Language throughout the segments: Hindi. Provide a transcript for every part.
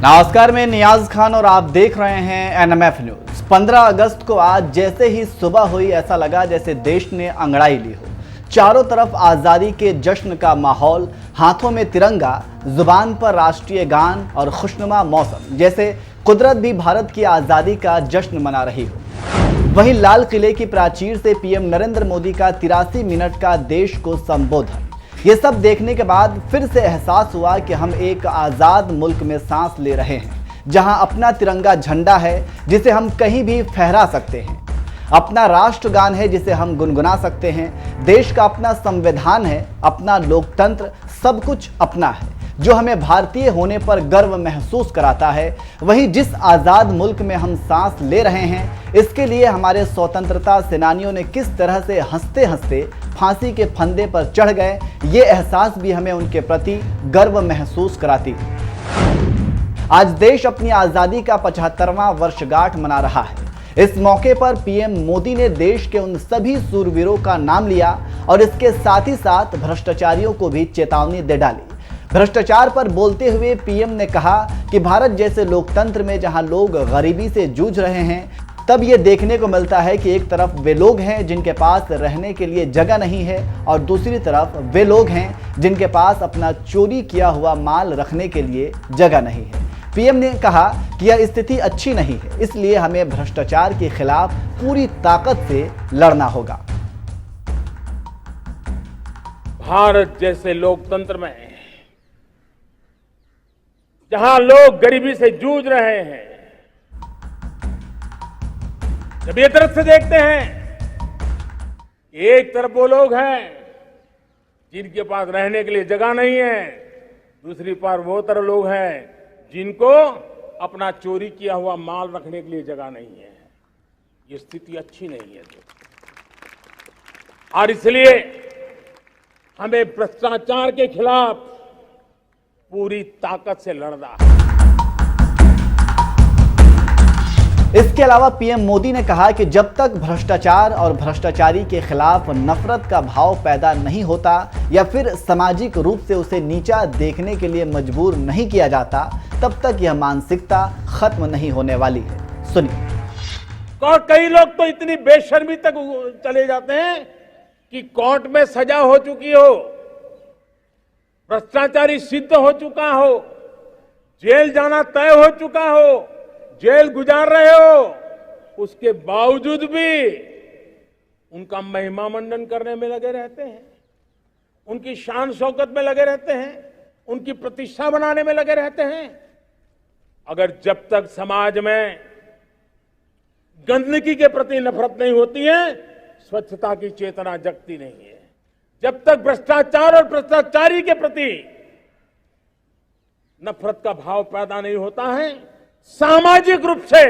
नमस्कार, मैं नियाज खान और आप देख रहे हैं एनएमएफ न्यूज। 15 अगस्त को आज जैसे ही सुबह हुई ऐसा लगा जैसे देश ने अंगड़ाई ली हो। चारों तरफ आजादी के जश्न का माहौल, हाथों में तिरंगा, जुबान पर राष्ट्रीय गान और खुशनुमा मौसम, जैसे कुदरत भी भारत की आजादी का जश्न मना रही हो। वहीं लाल किले की प्राचीर से पीएम नरेंद्र मोदी का 83 मिनट का देश को संबोधन, ये सब देखने के बाद फिर से एहसास हुआ कि हम एक आज़ाद मुल्क में सांस ले रहे हैं, जहां अपना तिरंगा झंडा है जिसे हम कहीं भी फहरा सकते हैं, अपना राष्ट्रगान है जिसे हम गुनगुना सकते हैं, देश का अपना संविधान है, अपना लोकतंत्र, सब कुछ अपना है जो हमें भारतीय होने पर गर्व महसूस कराता है। वहीं जिस आज़ाद मुल्क में हम सांस ले रहे हैं, इसके लिए हमारे स्वतंत्रता सेनानियों ने किस तरह से हंसते हंसते फांसी के फंदे पर चढ़ गए, ये एहसास भी हमें उनके प्रति गर्व महसूस कराती है। आज देश अपनी आज़ादी का 75वां वर्षगांठ मना रहा है। इस मौके पर पीएम मोदी ने देश के उन सभी सूरवीरों का नाम लिया और इसके साथ ही साथ भ्रष्टाचारियों को भी चेतावनी दे डाली। भ्रष्टाचार पर बोलते हुए पीएम ने कहा कि भारत जैसे लोकतंत्र में जहां लोग गरीबी से जूझ रहे हैं, तब ये देखने को मिलता है कि एक तरफ वे लोग हैं जिनके पास रहने के लिए जगह नहीं है और दूसरी तरफ वे लोग हैं जिनके पास अपना चोरी किया हुआ माल रखने के लिए जगह नहीं है। पीएम ने कहा कि यह स्थिति अच्छी नहीं है, इसलिए हमें भ्रष्टाचार के खिलाफ पूरी ताकत से लड़ना होगा। भारत जैसे लोकतंत्र में जहां लोग गरीबी से जूझ रहे हैं, जब ये तरफ से देखते हैं, एक तरफ वो लोग हैं जिनके पास रहने के लिए जगह नहीं है, दूसरी तरफ वो तरफ लोग हैं जिनको अपना चोरी किया हुआ माल रखने के लिए जगह नहीं है। ये स्थिति अच्छी नहीं है और इसलिए हमें भ्रष्टाचार के खिलाफ पूरी ताकत से लड़ना है। इसके अलावा पीएम मोदी ने कहा कि जब तक भ्रष्टाचार और भ्रष्टाचारी के खिलाफ नफरत का भाव पैदा नहीं होता या फिर सामाजिक रूप से उसे नीचा देखने के लिए मजबूर नहीं किया जाता, तब तक यह मानसिकता खत्म नहीं होने वाली है। सुनिए। और कई लोग तो इतनी बेशर्मी तक चले जाते हैं कि कोर्ट में सजा हो चुकी हो, भ्रष्टाचारी सिद्ध हो चुका हो, जेल जाना तय हो चुका हो, जेल गुजार रहे हो, उसके बावजूद भी उनका महिमा मंडन करने में लगे रहते हैं, उनकी शान शौकत में लगे रहते हैं, उनकी प्रतिष्ठा बनाने में लगे रहते हैं। अगर जब तक समाज में गंदगी के प्रति नफरत नहीं होती है, स्वच्छता की चेतना जगती नहीं है। जब तक भ्रष्टाचार और भ्रष्टाचारी के प्रति नफरत का भाव पैदा नहीं होता है, सामाजिक रूप से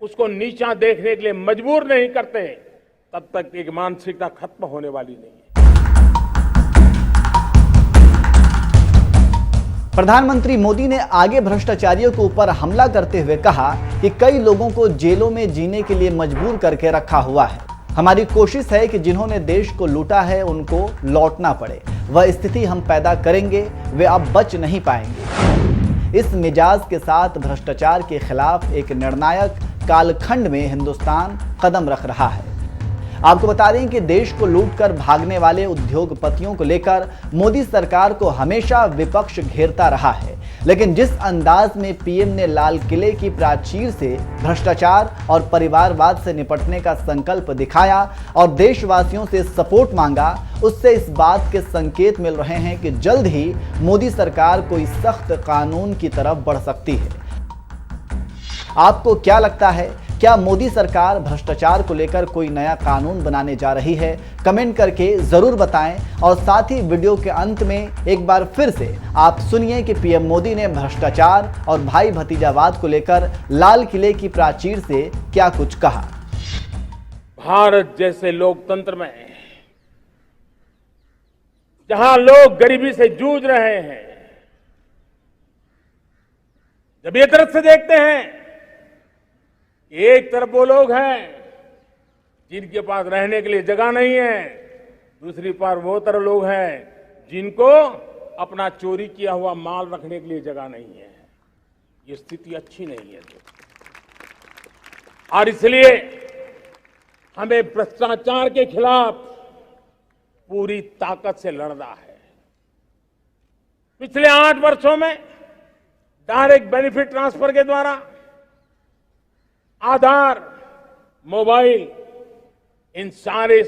उसको नीचा देखने के लिए मजबूर नहीं करते, तब तक एक मानसिकता खत्म होने वाली नहीं है। प्रधानमंत्री मोदी ने आगे भ्रष्टाचारियों के ऊपर हमला करते हुए कहा कि कई लोगों को जेलों में जीने के लिए मजबूर करके रखा हुआ है। हमारी कोशिश है कि जिन्होंने देश को लूटा है उनको लौटना पड़े। वह स्थिति हम पैदा करेंगे, वे अब बच नहीं पाएंगे। इस मिजाज के साथ भ्रष्टाचार के खिलाफ एक निर्णायक कालखंड में हिंदुस्तान कदम रख रहा है। आपको बता दें कि देश को लूटकर भागने वाले उद्योगपतियों को लेकर मोदी सरकार को हमेशा विपक्ष घेरता रहा है, लेकिन जिस अंदाज में पीएम ने लाल किले की प्राचीर से भ्रष्टाचार और परिवारवाद से निपटने का संकल्प दिखाया और देशवासियों से सपोर्ट मांगा, उससे इस बात के संकेत मिल रहे हैं कि जल्द ही मोदी सरकार कोई सख्त कानून की तरफ बढ़ सकती है। आपको क्या लगता है, क्या मोदी सरकार भ्रष्टाचार को लेकर कोई नया कानून बनाने जा रही है? कमेंट करके जरूर बताएं और साथ ही वीडियो के अंत में एक बार फिर से आप सुनिए कि पीएम मोदी ने भ्रष्टाचार और भाई भतीजावाद को लेकर लाल किले की प्राचीर से क्या कुछ कहा। भारत जैसे लोकतंत्र में जहां लोग गरीबी से जूझ रहे हैं, जब ये तरफ से देखते हैं, एक तरफ वो लोग हैं जिनके पास रहने के लिए जगह नहीं है, दूसरी तरफ वो तरफ लोग हैं जिनको अपना चोरी किया हुआ माल रखने के लिए जगह नहीं है। ये स्थिति अच्छी नहीं है और इसलिए हमें भ्रष्टाचार के खिलाफ पूरी ताकत से लड़ना है। पिछले 8 वर्षों में डायरेक्ट बेनिफिट ट्रांसफर के द्वारा आधार, मोबाइल, इन सारे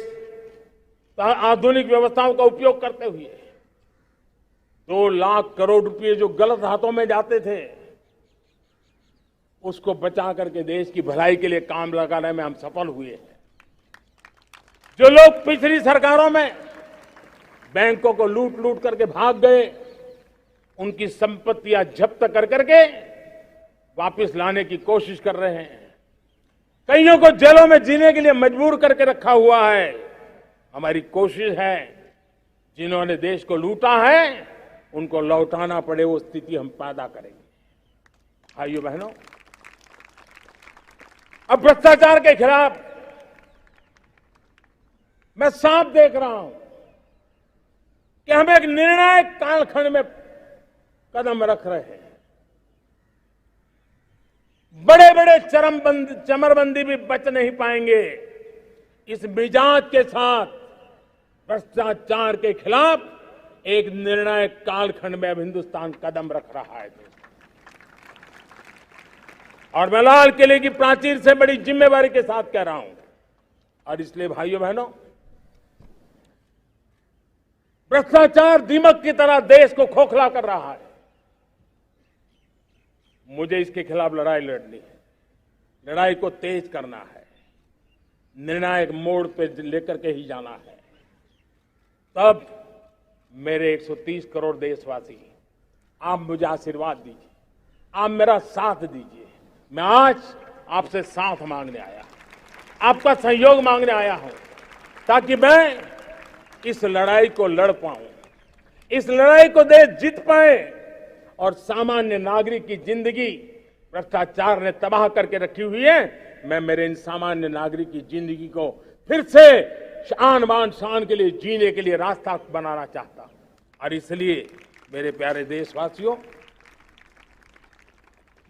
आधुनिक व्यवस्थाओं का उपयोग करते हुए 2 लाख करोड़ रुपए जो गलत हाथों में जाते थे उसको बचा करके देश की भलाई के लिए काम लगाने में हम सफल हुए हैं। जो लोग पिछली सरकारों में बैंकों को लूट लूट करके भाग गए, उनकी संपत्तियां जब्त कर करके वापस लाने की कोशिश कर रहे हैं। कईयों को जेलों में जीने के लिए मजबूर करके रखा हुआ है। हमारी कोशिश है जिन्होंने देश को लूटा है उनको लौटाना पड़े, वो स्थिति हम पैदा करेंगे। भाइयों बहनों, अब भ्रष्टाचार के खिलाफ मैं साफ देख रहा हूं कि हम एक निर्णायक कालखंड में कदम रख रहे हैं। बड़े बड़े चमरबंदी भी बच नहीं पाएंगे। इस मिजाज के साथ भ्रष्टाचार के खिलाफ एक निर्णायक कालखंड में अब हिंदुस्तान कदम रख रहा है। और मैं लाल किले की प्राचीर से बड़ी जिम्मेवारी के साथ कह रहा हूं। और इसलिए भाइयों बहनों, भ्रष्टाचार दीमक की तरह देश को खोखला कर रहा है। मुझे इसके खिलाफ लड़ाई लड़नी है, लड़ाई को तेज करना है, निर्णायक मोड़ पे लेकर के ही जाना है। तब मेरे 130 करोड़ देशवासी, आप मुझे आशीर्वाद दीजिए, आप मेरा साथ दीजिए। मैं आज आपसे साथ मांगने आया, आपका सहयोग मांगने आया हूं, ताकि मैं इस लड़ाई को लड़ पाऊं, इस लड़ाई को देश जीत पाए और सामान्य नागरिक की जिंदगी भ्रष्टाचार ने तबाह करके रखी हुई है। मैं मेरे इन सामान्य नागरिक की जिंदगी को फिर से शान बान शान के लिए जीने के लिए रास्ता बनाना चाहता हूं। और इसलिए मेरे प्यारे देशवासियों,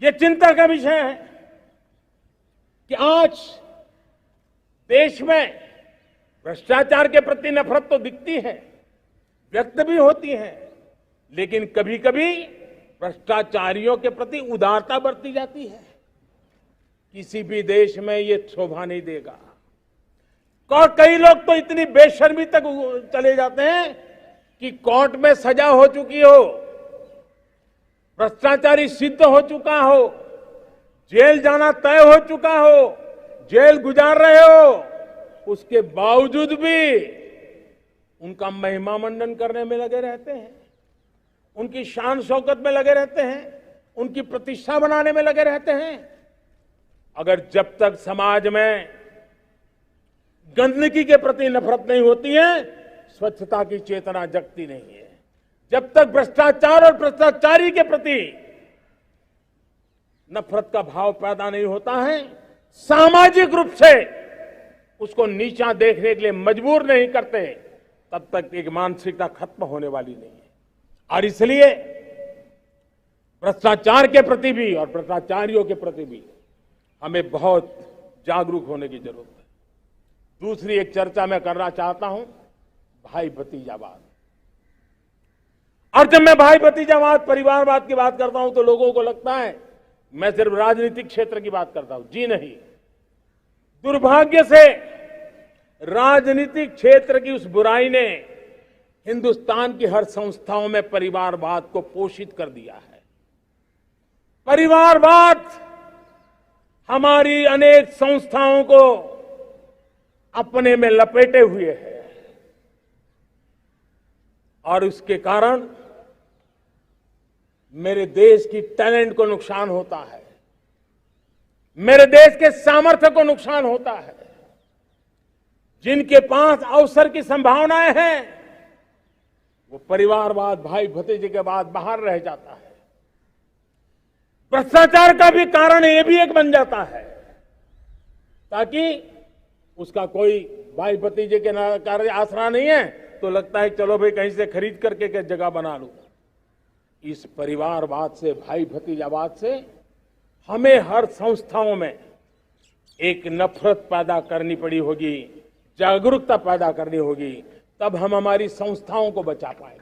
ये चिंता का विषय है कि आज देश में भ्रष्टाचार के प्रति नफरत तो दिखती है, व्यक्त भी होती है, लेकिन कभी कभी भ्रष्टाचारियों के प्रति उदारता बरती जाती है। किसी भी देश में ये शोभा नहीं देगा। और कई लोग तो इतनी बेशर्मी तक चले जाते हैं कि कोर्ट में सजा हो चुकी हो, भ्रष्टाचारी सिद्ध हो चुका हो, जेल जाना तय हो चुका हो, जेल गुजार रहे हो, उसके बावजूद भी उनका महिमा मंडन करने में लगे रहते हैं, उनकी शान शौकत में लगे रहते हैं, उनकी प्रतिष्ठा बनाने में लगे रहते हैं। अगर जब तक समाज में गंदगी के प्रति नफरत नहीं होती है, स्वच्छता की चेतना जगती नहीं है। जब तक भ्रष्टाचार और भ्रष्टाचारी के प्रति नफरत का भाव पैदा नहीं होता है, सामाजिक रूप से उसको नीचा देखने के लिए मजबूर नहीं करते, तब तक एक मानसिकता खत्म होने वाली नहीं है। और इसलिए भ्रष्टाचार के प्रति भी और भ्रष्टाचारियों के प्रति भी हमें बहुत जागरूक होने की जरूरत है। दूसरी एक चर्चा मैं करना चाहता हूं, भाई भतीजावाद। और जब मैं भाई भतीजावाद, परिवारवाद की बात करता हूं तो लोगों को लगता है मैं सिर्फ राजनीतिक क्षेत्र की बात करता हूं। जी नहीं, दुर्भाग्य से राजनीतिक क्षेत्र की उस बुराई ने हिंदुस्तान की हर संस्थाओं में परिवारवाद को पोषित कर दिया है। परिवारवाद हमारी अनेक संस्थाओं को अपने में लपेटे हुए है और उसके कारण मेरे देश की टैलेंट को नुकसान होता है, मेरे देश के सामर्थ्य को नुकसान होता है। जिनके पास अवसर की संभावनाएं हैं वो परिवारवाद, भाई भतीजे के बाद बाहर रह जाता है। भ्रष्टाचार का भी कारण ये भी एक बन जाता है ताकि उसका कोई भाई भतीजे के कार्य आसरा नहीं है तो लगता है चलो भाई कहीं से खरीद करके जगह बना लूं। इस परिवारवाद से, भाई भतीजावाद से हमें हर संस्थाओं में एक नफरत पैदा करनी पड़ी होगी, जागरूकता पैदा करनी होगी, तब हम हमारी संस्थाओं को बचा पाएंगे।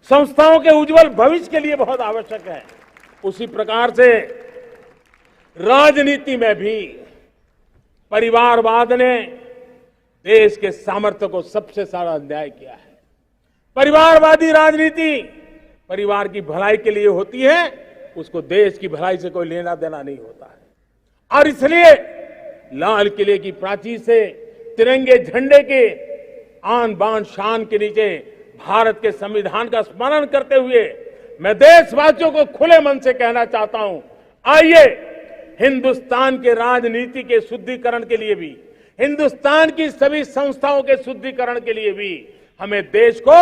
संस्थाओं के उज्जवल भविष्य के लिए बहुत आवश्यक है। उसी प्रकार से राजनीति में भी परिवारवाद ने देश के सामर्थ्य को सबसे सारा अन्याय किया है। परिवारवादी राजनीति परिवार की भलाई के लिए होती है, उसको देश की भलाई से कोई लेना देना नहीं होता है। और इसलिए लाल किले की प्राचीर से तिरंगे झंडे के आन बान शान के नीचे भारत के संविधान का स्मरण करते हुए मैं देशवासियों को खुले मन से कहना चाहता हूं, आइए हिंदुस्तान के राजनीति के शुद्धिकरण के लिए भी, हिंदुस्तान की सभी संस्थाओं के शुद्धिकरण के लिए भी हमें देश को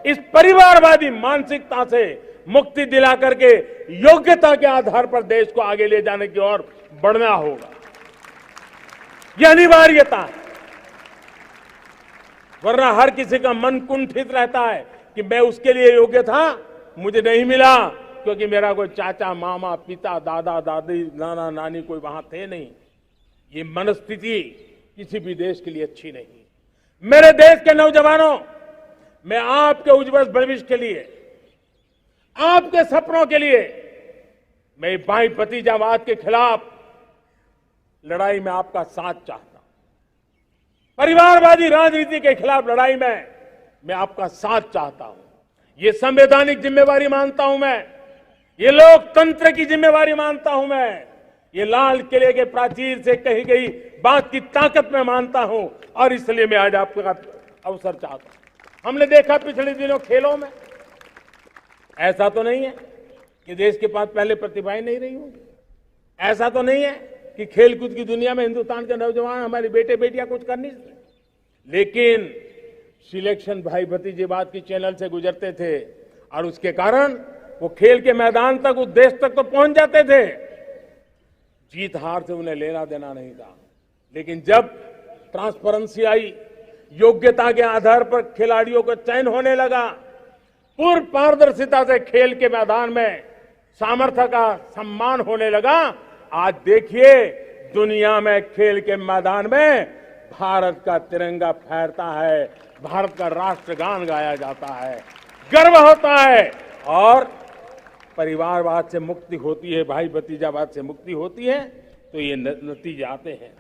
इस परिवारवादी मानसिकता से मुक्ति दिला करके योग्यता के आधार पर देश को आगे ले जाने की ओर बढ़ना होगा। यह अनिवार्यता है, वरना हर किसी का मन कुंठित रहता है कि मैं उसके लिए योग्य था, मुझे नहीं मिला क्योंकि मेरा कोई चाचा, मामा, पिता, दादा, दादी, नाना, नानी कोई वहां थे नहीं। ये मनस्थिति किसी भी देश के लिए अच्छी नहीं। मेरे देश के नौजवानों, मैं आपके उज्जवल भविष्य के लिए, आपके सपनों के लिए, मैं भाई भतीजावाद के खिलाफ लड़ाई में आपका साथ चाहता हूं। परिवारवादी राजनीति के खिलाफ लड़ाई में मैं आपका साथ चाहता हूं। ये संवैधानिक जिम्मेवारी मानता हूं मैं, ये लोकतंत्र की जिम्मेवारी मानता हूं मैं, ये लाल किले के प्राचीर से कही गई बात की ताकत में मानता हूं, और इसलिए मैं आज आपका अवसर चाहता हूं। हमने देखा पिछले दिनों खेलों में, ऐसा तो नहीं है कि देश के पास पहले प्रतिभाएं नहीं रही होंगी, ऐसा तो नहीं है कि खेलकूद की दुनिया में हिंदुस्तान के नौजवान, हमारे बेटे बेटियां कुछ कर नहीं सकते, लेकिन सिलेक्शन भाई भतीजेवाद की चैनल से गुजरते थे और उसके कारण वो खेल के मैदान तक, उस देश तक तो पहुंच जाते थे। जीत हार से उन्हें लेना देना नहीं था, लेकिन जब ट्रांसपेरेंसी आई, योग्यता के आधार पर खिलाड़ियों का चयन होने लगा, पूर्ण पारदर्शिता से खेल के मैदान में सामर्थ्य का सम्मान होने लगा, आज देखिए दुनिया में खेल के मैदान में भारत का तिरंगा फहरता है, भारत का राष्ट्रगान गाया जाता है, गर्व होता है, और परिवारवाद से मुक्ति होती है, भाई भतीजावाद से मुक्ति होती है, तो ये नतीजे आते हैं।